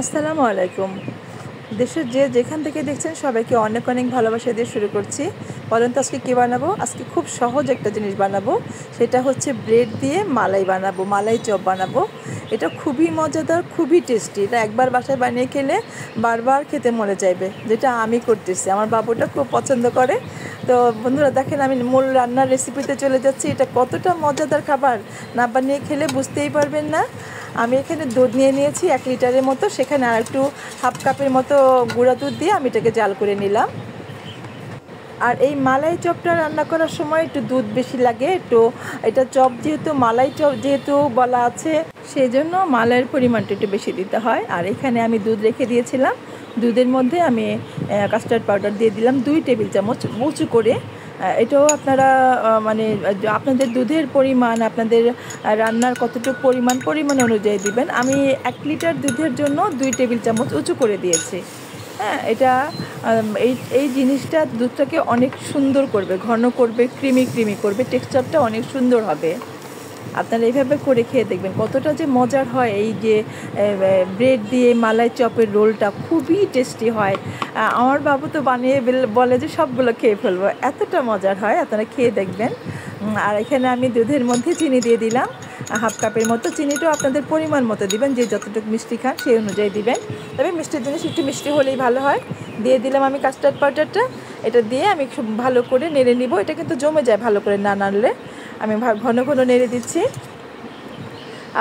আসসালামু আলাইকুম। দেশের যে যেখান থেকে দেখছেন সবাইকে অনেক অনেক ভালোবাসা দিয়ে শুরু করছি। বলেন তো আজকে কী বানাবো? আজকে খুব সহজ একটা জিনিস বানাবো, সেটা হচ্ছে ব্রেড দিয়ে মালাই বানাবো, মালাই চপ বানাবো। এটা খুবই মজাদার, খুবই টেস্টি। এটা একবার বাসায় বানিয়ে খেলে বারবার খেতে মনে চাইবে, যেটা আমি করতেছি। আমার বাবুটা খুব পছন্দ করে। তো বন্ধুরা দেখেন, আমি মূল রান্নার রেসিপিতে চলে যাচ্ছি। এটা কতটা মজাদার খাবার, না বানিয়ে খেলে বুঝতেই পারবেন না। আমি এখানে দুধ নিয়ে নিয়েছি 1 লিটারের মতো, সেখানে আর একটু হাফ কাপের মতো গুঁড়া দুধ দিয়ে আমি এটাকে জাল করে নিলাম। আর এই মালাই চপটা রান্না করার সময় একটু দুধ বেশি লাগে, একটু এটা চপ যেহেতু, মালাই চপ যেহেতু বলা আছে, সেই জন্য মালাইয়ের পরিমাণটা একটু বেশি দিতে হয়। আর এখানে আমি দুধ রেখে দিয়েছিলাম, দুধের মধ্যে আমি কাস্টার্ড পাউডার দিয়ে দিলাম 2 টেবিল চামচ উঁচু করে। এটাও আপনারা মানে আপনাদের দুধের পরিমাণ, আপনাদের রান্নার কতটুকু পরিমাণ অনুযায়ী দিবেন। আমি 1 লিটার দুধের জন্য 2 টেবিল চামচ উঁচু করে দিয়েছি। হ্যাঁ, এটা এই জিনিসটা দুধটাকে অনেক সুন্দর করবে, ঘন করবে, ক্রিমি করবে, টেক্সচারটা অনেক সুন্দর হবে। আপনারা এইভাবে করে খেয়ে দেখবেন কতটা যে মজার হয়। এই যে ব্রেড দিয়ে মালাই চপের রোলটা খুবই টেস্টি হয়। আমার বাবু তো বানিয়ে বলে যে সবগুলো খেয়ে ফেলবো, এতটা মজার হয়। আপনারা খেয়ে দেখবেন। আর এখানে আমি দুধের মধ্যে চিনি দিয়ে দিলাম হাফ কাপের মতো। চিনিটাও আপনাদের পরিমাণ মতো দিবেন, যে যতটুকু মিষ্টি খান সেই অনুযায়ী দিবেন। তবে মিষ্টির জিনিস একটু মিষ্টি হলেই ভালো হয়। দিয়ে দিলাম আমি কাস্টার্ড পাউডারটা। এটা দিয়ে আমি খুব ভালো করে নেড়ে নিব। এটা কিন্তু জমে যায় ভালো করে না নাড়লে। আমি ঘন ঘন নেড়ে দিচ্ছি।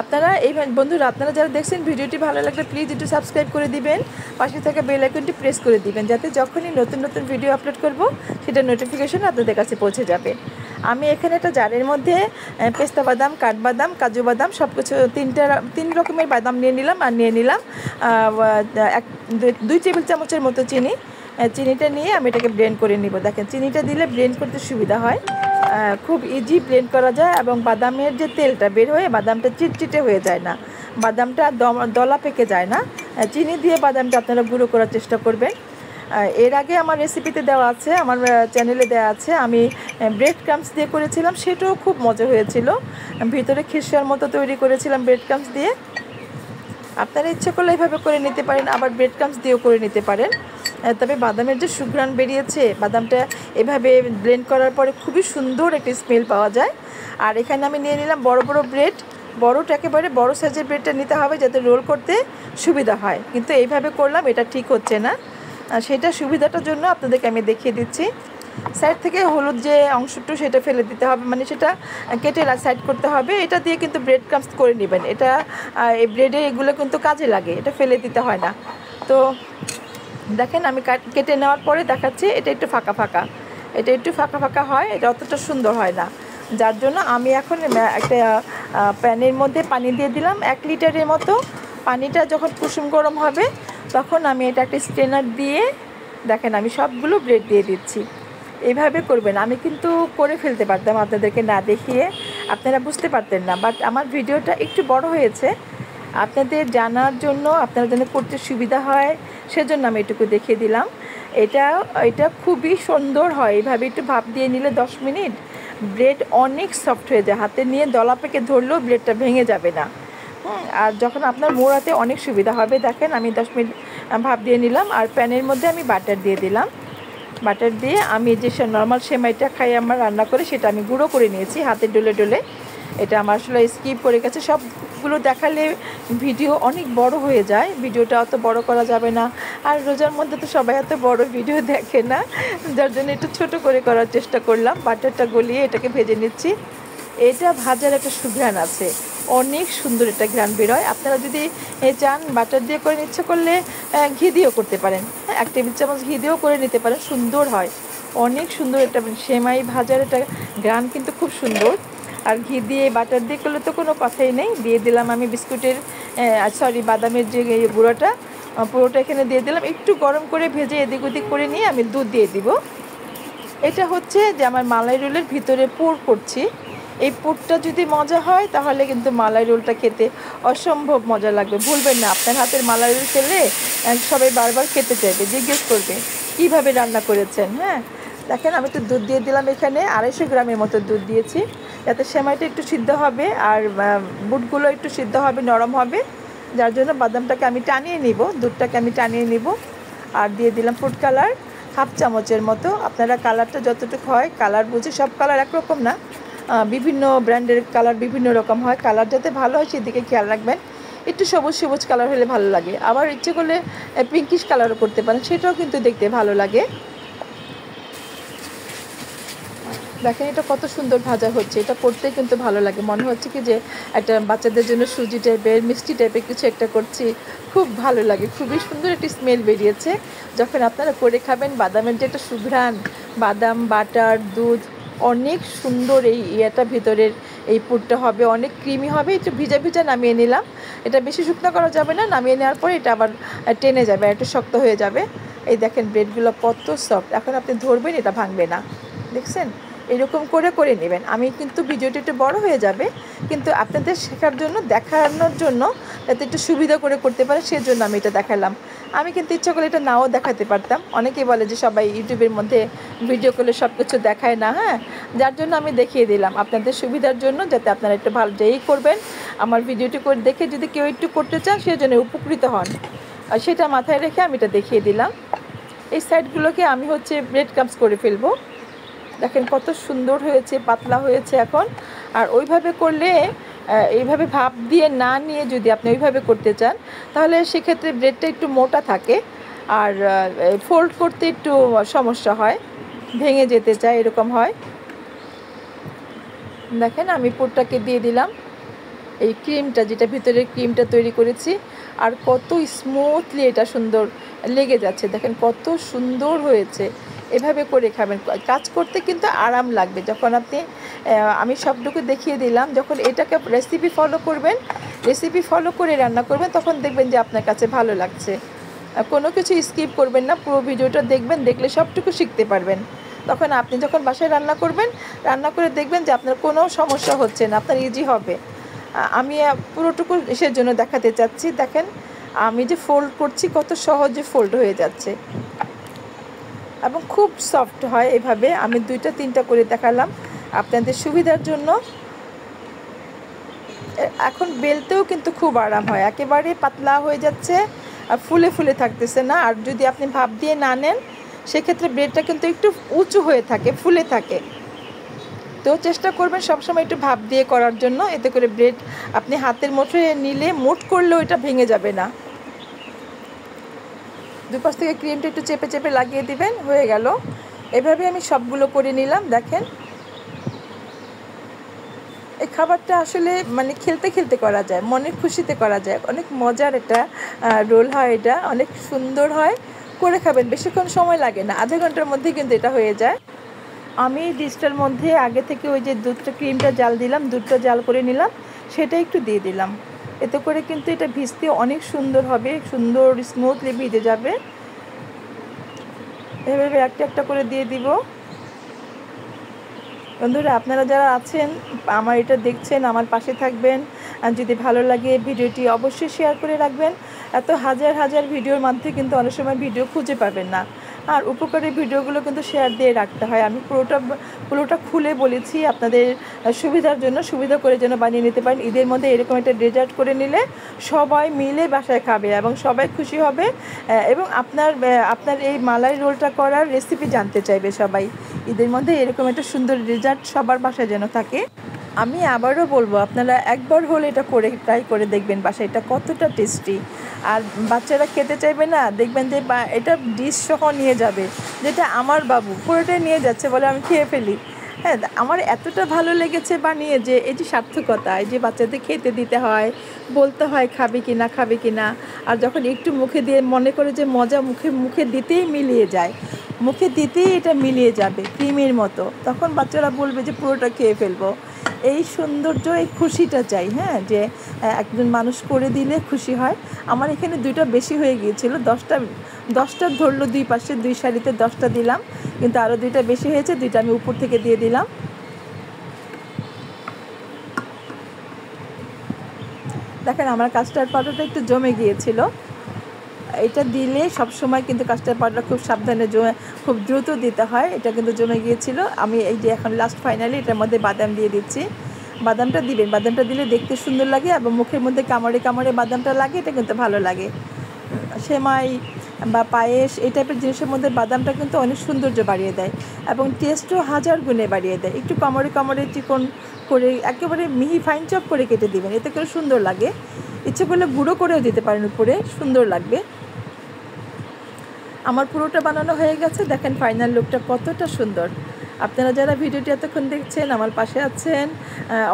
আপনারা বন্ধুরা, আপনারা যারা দেখছেন ভিডিওটি ভালো লাগলে প্লিজ একটু সাবস্ক্রাইব করে দিবেন, পাশে থাকা বেল আইকনটি প্রেস করে দিবেন, যাতে যখনই নতুন নতুন ভিডিও আপলোড করব সেটা নোটিফিকেশন আপনাদের কাছে পৌঁছে যাবে। আমি এখানে একটা জারের মধ্যে পেস্তা বাদাম, কাঠবাদাম, কাজু বাদাম সব কিছু 3 রকমের বাদাম নিয়ে নিলাম। আর নিয়ে নিলাম 2 টেবিল চামচের মতো চিনি। চিনিটা নিয়ে আমি এটাকে ব্লেন্ড করে নিব। দেখেন, চিনিটা দিলে ব্লেন্ড করতে সুবিধা হয়, খুব ইজি ব্লেন্ড করা যায়। এবং বাদামের যে তেলটা বের হয়ে বাদামটা চিটচিটে হয়ে যায় না, বাদামটা দলা পেকে যায় না। চিনি দিয়ে বাদামটা আপনারা গুঁড়ো করার চেষ্টা করবেন। এর আগে আমার রেসিপিতে দেওয়া আছে, আমার চ্যানেলে দেওয়া আছে, আমি ব্রেড ক্রাম্পস দিয়ে করেছিলাম, সেটাও খুব মজা হয়েছিল। ভিতরে খিরসার মতো তৈরি করেছিলাম ব্রেড ক্রাম্পস দিয়ে। আপনারা ইচ্ছে করলে এভাবে করে নিতে পারেন, আবার ব্রেড ক্রাম্পস দিয়েও করে নিতে পারেন। তবে বাদামের যে সুঘ্রাণ বেরিয়েছে, বাদামটা এভাবে ব্লেন্ড করার পরে খুবই সুন্দর একটি স্মেল পাওয়া যায়। আর এখানে আমি নিয়ে নিলাম বড় বড় ব্রেড। বড়টা একেবারে বড় সাইজের ব্রেডটা নিতে হবে, যাতে রোল করতে সুবিধা হয়। কিন্তু এইভাবে করলাম, এটা ঠিক হচ্ছে না। সেটা সুবিধাটার জন্য আপনাদেরকে আমি দেখিয়ে দিচ্ছি। সাইড থেকে হলুদ যে অংশটু সেটা ফেলে দিতে হবে, মানে সেটা কেটে সাইড করতে হবে। এটা দিয়ে কিন্তু ব্রেড ক্রাম্পস করে নেবেন। এটা এই ব্রেডে এগুলো কিন্তু কাজে লাগে, এটা ফেলে দিতে হয় না। তো দেখেন, আমি কেটে নেওয়ার পরে দেখাচ্ছি, এটা একটু ফাঁকা ফাঁকা, এটা একটু ফাঁকা ফাঁকা হয়, এটা অতটা সুন্দর হয় না। যার জন্য আমি এখন একটা প্যানের মধ্যে পানি দিয়ে দিলাম 1 লিটারের মতো। পানিটা যখন কুসুম গরম হবে তখন আমি এটা একটা স্ট্রেনার দিয়ে, দেখেন আমি সবগুলো ব্রেড দিয়ে দিচ্ছি। এইভাবে করবেন। আমি কিন্তু করে ফেলতে পারতাম আপনাদেরকে না দেখিয়ে, আপনারা বুঝতে পারতেন না। বাট আমার ভিডিওটা একটু বড় হয়েছে, আপনাদের জানার জন্য, আপনারা যেন করতে সুবিধা হয় সেজন্য আমি এটুকু দেখিয়ে দিলাম। এটা খুবই সুন্দর হয়। এইভাবে একটু ভাপ দিয়ে নিলে 10 মিনিট ব্রেড অনেক সফট হয়ে যায়, হাতে নিয়ে দলা পেকে ধরলেও ব্রেডটা ভেঙে যাবে না। আর যখন আপনার মোড়াতে অনেক সুবিধা হবে। দেখেন, আমি 10 মিনিট ভাপ দিয়ে নিলাম। আর প্যানের মধ্যে আমি বাটার দিয়ে দিলাম। বাটার দিয়ে আমি যে নর্মাল সেমাইটা খাই আমার রান্না করে, সেটা আমি গুঁড়ো করে নিয়েছি হাতে ডলে ডলে। এটা আমার আসলে স্কিপ করে গেছে, সবগুলো দেখালে ভিডিও অনেক বড় হয়ে যায়, ভিডিওটা অত বড় করা যাবে না। আর রোজার মধ্যে তো সবাই এত বড় ভিডিও দেখে না, যার জন্য একটু ছোট করে করার চেষ্টা করলাম। বাটারটা গলিয়ে এটাকে ভেজে নিচ্ছি। এটা ভাজার একটা সুঘ্রাণ আছে, অনেক সুন্দর একটা ঘ্রাণ বেরোয়। আপনারা যদি চান বাটার দিয়ে করে ইচ্ছে করলে ঘি দিয়েও করতে পারেন। 1 টেবিল চামচ ঘি দিয়েও করে নিতে পারেন, সুন্দর হয়, অনেক সুন্দর। একটা সেমাই ভাজার একটা ঘ্রাণ কিন্তু খুব সুন্দর। আর ঘি দিয়ে বাটার দিয়ে করলে তো কোনো কথাই নেই। দিয়ে দিলাম আমি বাদামের যে গুঁড়োটা, পুরোটা এখানে দিয়ে দিলাম। একটু গরম করে ভেজে এদিক ওদিক করে নিয়ে আমি দুধ দিয়ে দিব। এটা হচ্ছে যে আমার মালাই রোলের ভিতরে পুর করছি। এই পুরটা যদি মজা হয় তাহলে কিন্তু মালাই রোলটা খেতে অসম্ভব মজা লাগবে। ভুলবেন না, আপনার হাতের মালাই রোল খেলে সবাই বারবার খেতে চাইবে, জিজ্ঞেস করবে কীভাবে রান্না করেছেন। হ্যাঁ, দেখেন আমি একটু দুধ দিয়ে দিলাম, এখানে 250 গ্রামের মতো দুধ দিয়েছি, যাতে সেমাইটা একটু সিদ্ধ হবে আর বুটগুলো একটু সিদ্ধ হবে, নরম হবে। যার জন্য বাদামটাকে আমি টানিয়ে নিব, দুধটাকে আমি টানিয়ে নিব। আর দিয়ে দিলাম ফুড কালার 1/2 চামচের মতো। আপনারা কালারটা যতটুকু হয় কালার বুঝে, সব কালার একরকম না, বিভিন্ন ব্র্যান্ডের কালার বিভিন্ন রকম হয়। কালার যাতে ভালো হয় সেদিকে খেয়াল রাখবেন। একটু সবুজ সবুজ কালার হলে ভালো লাগে, আবার ইচ্ছে করলে পিঙ্কিশ কালারও করতে পারেন, সেটাও কিন্তু দেখতে ভালো লাগে। দেখেন এটা কত সুন্দর ভাজা হচ্ছে, এটা করতে কিন্তু ভালো লাগে, মনে হচ্ছে কি যে একটা বাচ্চাদের জন্য সুজি টাইপের মিষ্টি টাইপের কিছু একটা করছি, খুব ভালো লাগে। খুবই সুন্দর একটি স্মেল বেরিয়েছে যখন আপনারা করে খাবেন। বাদামের যে একটা সুঘ্রাণ, বাদাম বাটার দুধ, অনেক সুন্দর এই ইয়েটা ভিতরের এই পুরটা হবে, অনেক ক্রিমি হবে। একটু ভিজা ভিজা নামিয়ে নিলাম, এটা বেশি শুকনো করা যাবে না, নামিয়ে নেওয়ার পরে এটা আবার টেনে যাবে, একটু শক্ত হয়ে যাবে। এই দেখেন ব্রেডগুলো কত সফট, এখন আপনি ধরবেন এটা ভাঙবে না, দেখছেন? এরকম করে করে নেবেন। আমি কিন্তু ভিডিওটা একটু বড় হয়ে যাবে, কিন্তু আপনাদের শেখার জন্য, দেখানোর জন্য, যাতে একটু সুবিধা করে করতে পারে সেজন্য আমি এটা দেখালাম। আমি কিন্তু ইচ্ছা করলে এটা নাও দেখাতে পারতাম, অনেকেই বলে যে সবাই ইউটিউবের মধ্যে ভিডিও করলে সব কিছু দেখায় না, হ্যাঁ, যার জন্য আমি দেখিয়ে দিলাম আপনাদের সুবিধার জন্য, যাতে আপনারা একটু ভালো যেই করবেন আমার ভিডিওটি করে দেখে যদি কেউ একটু করতে চান সেজন্য উপকৃত হন, আর সেটা মাথায় রেখে আমি এটা দেখিয়ে দিলাম। এই সাইডগুলোকে আমি হচ্ছে ব্রেড ক্রাম্বস করে ফেলবো। দেখেন কত সুন্দর হয়েছে, পাতলা হয়েছে এখন। আর ওইভাবে করলে, এইভাবে ভাপ দিয়ে না নিয়ে যদি আপনি ওইভাবে করতে চান তাহলে সেক্ষেত্রে ব্রেডটা একটু মোটা থাকে, আর ফোল্ড করতে একটু সমস্যা হয়, ভেঙে যেতে চায়, এরকম হয়। দেখেন আমি পুরটাকে দিয়ে দিলাম, এই ক্রিমটা, যেটা ভিতরে ক্রিমটা তৈরি করেছি, আর কত স্মুথলি এটা সুন্দর লেগে যাচ্ছে, দেখেন কত সুন্দর হয়েছে। এভাবে করে খাবেন, কাজ করতে কিন্তু আরাম লাগবে। যখন আপনি, আমি সবটুকু দেখিয়ে দিলাম, যখন এটাকে রেসিপি ফলো করবেন, রেসিপি ফলো করে রান্না করবেন, তখন দেখবেন যে আপনার কাছে ভালো লাগছে। কোনো কিছু স্কিপ করবেন না, পুরো ভিডিওটা দেখবেন, দেখলে সবটুকু শিখতে পারবেন। তখন আপনি যখন বাসায় রান্না করবেন, রান্না করে দেখবেন যে আপনার কোনো সমস্যা হচ্ছে না, আপনার ইজি হবে। আমি পুরোটুকু এসের জন্য দেখাতে চাচ্ছি। দেখেন আমি যে ফোল্ড করছি কত সহজে ফোল্ড হয়ে যাচ্ছে এবং খুব সফট হয়। এভাবে আমি 2-3টা করে দেখালাম আপনাদের সুবিধার জন্য। এখন বেলতেও কিন্তু খুব আরাম হয়, একেবারে পাতলা হয়ে যাচ্ছে আর ফুলে ফুলে থাকতেছে না। আর যদি আপনি ভাপ দিয়ে না নেন সেক্ষেত্রে ব্রেডটা কিন্তু একটু উঁচু হয়ে থাকে, ফুলে থাকে। তো চেষ্টা করবেন সবসময় একটু ভাপ দিয়ে করার জন্য, এতে করে ব্রেড আপনি হাতের মুঠোয় নিলে মুঠ করলেও এটা ভেঙে যাবে না। দুপাশ থেকে ক্রিমটা একটু চেপে চেপে লাগিয়ে দিবেন, হয়ে গেল। এভাবে আমি সবগুলো করে নিলাম। দেখেন এই খাবারটা আসলে মানে খেলতে খেলতে করা যায়, মনের খুশিতে করা যায়, অনেক মজার একটা রোল হয়, এটা অনেক সুন্দর হয়। করে খাবেন, বেশিক্ষণ সময় লাগে না, আধা ঘন্টার মধ্যে কিন্তু এটা হয়ে যায়। আমি ডিশটার মধ্যে আগে থেকে ওই যে দুধটা, ক্রিমটা জাল দিলাম, দুধটা জাল করে নিলাম, সেটা একটু দিয়ে দিলাম। এতে করে কিন্তু এটা ভিজতে অনেক সুন্দর হবে, সুন্দর স্মুথলি ভিজে যাবে। এভাবে একটা একটা করে দিয়ে দিব। বন্ধুরা আপনারা যারা আছেন আমার এটা দেখছেন, আমার পাশে থাকবেন, আর যদি ভালো লাগে ভিডিওটি অবশ্যই শেয়ার করে রাখবেন। এত হাজার হাজার ভিডিওর মধ্যে কিন্তু অনেক সময় ভিডিও খুঁজে পাবেন না, আর উপকারী ভিডিওগুলো কিন্তু শেয়ার দিয়ে রাখতে হয়। আমি পুরোটা খুলে বলেছি আপনাদের সুবিধার জন্য, সুবিধা করে যেন বানিয়ে নিতে পারেন। ঈদের মধ্যে এরকম একটা ডেজার্ট করে নিলে সবাই মিলে বাসায় খাবে এবং সবাই খুশি হবে, এবং আপনার এই মালাই রোলটা করার রেসিপি জানতে চাইবে সবাই। ঈদের মধ্যে এরকম একটা সুন্দর ডেজার্ট সবার বাসায় যেন থাকে। আমি আবারও বলবো আপনারা একবার হলে এটা করে ট্রাই করে দেখবেন বাসায়, এটা কতটা টেস্টি। আর বাচ্চারা খেতে চাইবে না, দেখবেন যে এটা ডিশ সহ নিয়ে যাবে, যেটা আমার বাবু পুরোটাই নিয়ে যাচ্ছে, বলে আমি খেয়ে ফেলি। হ্যাঁ, আমার এতটা ভালো লেগেছে বানিয়ে, যে এই যে সার্থকতা, এই যে বাচ্চাদের খেতে দিতে হয়, বলতে হয় খাবে কি না খাবে কি না, আর যখন একটু মুখে দিয়ে মনে করে যে মজা, মুখে দিতেই মিলিয়ে যায়, মুখে দিতেই এটা মিলিয়ে যাবে ক্রিমের মতো, তখন বাচ্চারা বলবে যে পুরোটা খেয়ে ফেলবো। এই সৌন্দর্য, এই খুশিটা চাই, হ্যাঁ, যে একজন মানুষ করে দিলে খুশি হয়। আমার এখানে 2টা বেশি হয়ে গিয়েছিল, 10টা ধরলো, 2 পাশে 2 সারিতে 10টা দিলাম, কিন্তু আরও 2টা বেশি হয়েছে, 2টা আমি উপর থেকে দিয়ে দিলাম। দেখেন আমার কাস্টার্ড পাউডারটা একটু জমে গিয়েছিল, এটা দিলে সব সময় কিন্তু কাস্টার্ড পাউডার খুব সাবধানে খুব দ্রুত দিতে হয়, এটা কিন্তু জমে গিয়েছিল। আমি এই যে এখন লাস্ট ফাইনালি এটার মধ্যে বাদাম দিয়ে দিচ্ছি। বাদামটা দিবেন। বাদামটা দিলে দেখতে সুন্দর লাগে এবং মুখের মধ্যে কামড়ে কামড়ে বাদামটা লাগে, এটা কিন্তু ভালো লাগে। সেমাই বা পায়েস এই টাইপের জিনিসের মধ্যে বাদামটা কিন্তু অনেক সৌন্দর্য বাড়িয়ে দেয় এবং টেস্টও 1000 গুণে বাড়িয়ে দেয়। একটু কামড়ে কামড়ে চিকন করে একেবারে মিহি ফাইন চপ করে কেটে দিবেন, এতে করে সুন্দর লাগে। ইচ্ছে করলে গুঁড়ো করেও দিতে পারেন উপরে, সুন্দর লাগবে। আমার পুরোটা বানানো হয়ে গেছে, দেখেন ফাইনাল লুকটা কতটা সুন্দর। আপনারা যারা ভিডিওটি এতক্ষণ দেখছেন, আমার পাশে আছেন,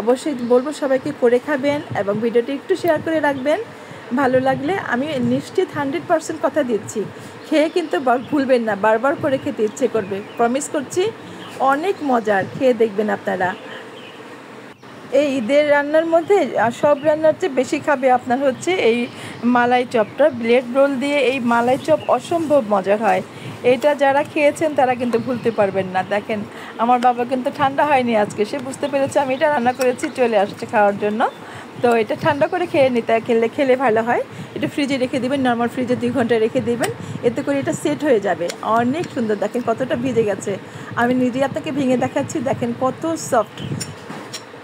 অবশ্যই বলবো সবাইকে করে খাবেন এবং ভিডিওটি একটু শেয়ার করে রাখবেন। ভালো লাগলে আমি নিশ্চিত 100% কথা দিচ্ছি, খেয়ে কিন্তু ভুলবেন না, বারবার করে খেতে ইচ্ছে করবে, প্রমিস করছি। অনেক মজার, খেয়ে দেখবেন আপনারা। এই ঈদের রান্নার মধ্যে সব রান্নার চেয়ে বেশি খাবে আপনার হচ্ছে এই মালাই চপটা। ব্রেড রোল দিয়ে এই মালাই চপ অসম্ভব মজার হয়। এটা যারা খেয়েছেন তারা কিন্তু ভুলতে পারবেন না। দেখেন আমার বাবা কিন্তু ঠান্ডা হয়নি আজকে, সে বুঝতে পেরেছে আমি এটা রান্না করেছি, চলে আসছে খাওয়ার জন্য। তো এটা ঠান্ডা করে খেয়ে নিতে খেলে ভালো হয়। এটা ফ্রিজে রেখে দিবেন, নর্মাল ফ্রিজে 2 ঘন্টা রেখে দিবেন, এতে করে এটা সেট হয়ে যাবে। অনেক সুন্দর, দেখেন কতটা ভিজে গেছে। আমি নিজেই আপনাকে ভেঙে দেখাচ্ছি, দেখেন কত সফট,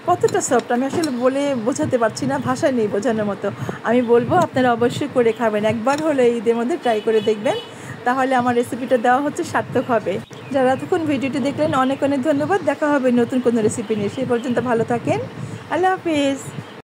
কতটা সফট। আমি আসলে বলে বোঝাতে পারছি না, ভাষায় নেই বোঝানোর মতো। আমি বলবো আপনারা অবশ্যই করে খাবেন, একবার হলে ঈদের মধ্যে ট্রাই করে দেখবেন, তাহলে আমার রেসিপিটা দেওয়া হচ্ছে সার্থক হবে। যারা এতক্ষণ ভিডিওটি দেখলেন অনেক অনেক ধন্যবাদ। দেখা হবে নতুন কোনো রেসিপি নিয়ে, সেই পর্যন্ত ভালো থাকেন। আল্লাহ হাফিজ।